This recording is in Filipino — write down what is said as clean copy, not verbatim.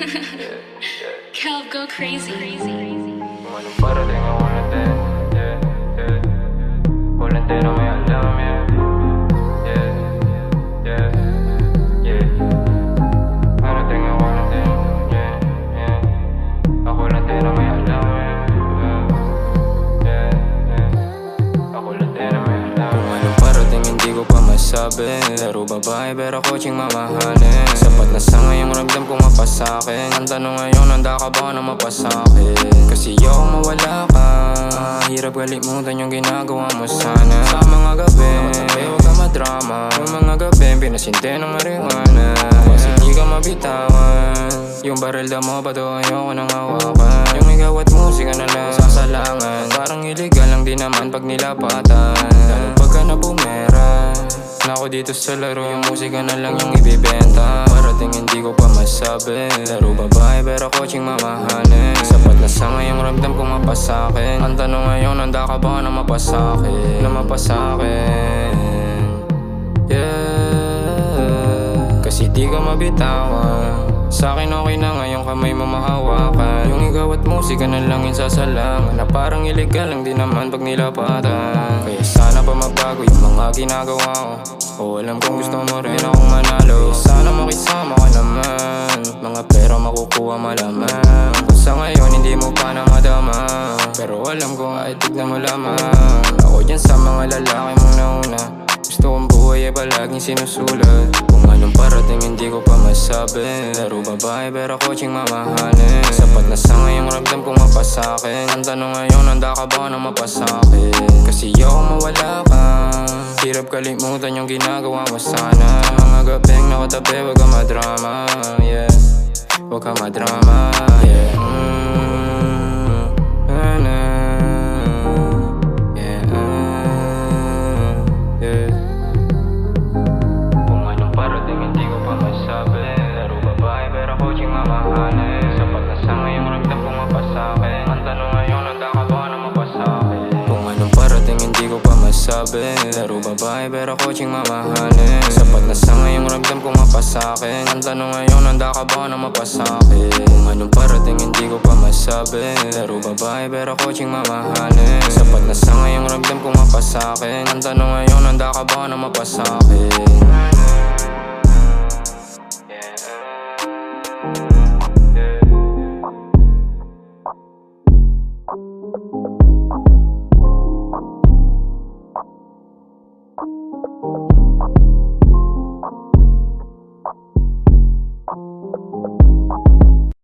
Kelv, go crazy. Kung anong parating ako natin, yeah, yeah. Walang din ang may alam, yeah, yeah, yeah, yeah. Parating ako natin, yeah, yeah. Ako lang din ang may alam, yeah, yeah, yeah. Ako lang din ang may alam. Kung anong parating hindi ko pa masabi. Laro babae pero coaching mamahalin. Sapat na sa ngayong ramdam kong mapasakin. Ang tanong ngayon, handa ka ba na mapasakin? Kasi ayoko mawala ka. Hirap kalimutan yung ginagawa mo sana. Sa mga gabi, huwag ka madrama. Yung mga gabi, pinasinte ng marijuana. Kasi di ka mabitawan. Yung baril mo ba to ayoko nang hawakan. Yung ikaw at musika na lang sasalangan. Parang illegal lang din naman pag nilapatan. Lalo pagka nabumera na ako dito sa laro, yung musika na lang yung ibibenta. Parating hindi ko pa masabi. Laro babae pero coaching mamahalin. Sapat na sa ngayong ramdam kong mapasakin. Ang tanong ngayon, handa ka ba na mapasakin? Na mapasakin, yeah. Kasi di ka mabitawan. Sa'kin okay na ngayong kamay mo mahawakan. Yung ikaw at musika na lang yung sasalangan. Na parang illegal lang din naman pag nilapatan. Kaya sana pa magbago yung mga ginagawa ko. O alam kong gusto mo rin akong manalo. Kaya sana makisama ka naman. Mga pera makukuha malaman. Kung sa ngayon hindi mo pa na madama. Pero alam ko ay tignan mo lamang. Ako dyan sa mga lalaki mong nauna. Gusto kong buhay ay palaging sinusulat. Kung anong parating hindi ko pa masabi. Laro babae pero coaching mamahalin. Sapat na sa ngayong ramdam kong mapasakin. Ang tanong ngayon, handa ka ba na mapasakin? Kasi ayoko mawala ka. Hirap kalimutan yung ginagawa mo sana. Mga gabing nakatabi, huwag ka madrama, yeah. Huwag ka madrama, yeah. Kung anong parating hindi ko pa masabi. Laro babae pero coaching mamahalin. Sapat na sa ngayong ramdam kong mapasakin. Ang tanong ngayon, handa ka ba na mapasakin? Kung anong parating hindi ko pa masabi. Laro babae pero coaching mamahalin. Sapat na sa ngayong ramdam kong mapasakin. Ang tanong ngayon, handa ka ba na mapasakin? Kung anong parating hindi ko pa masabi. Laro babae pero coaching mamahalin. Sapat na sa ngayong ramdam kong mapasakin. Ang tanong ngayon, handa ka ba na mapasakin? Yeah.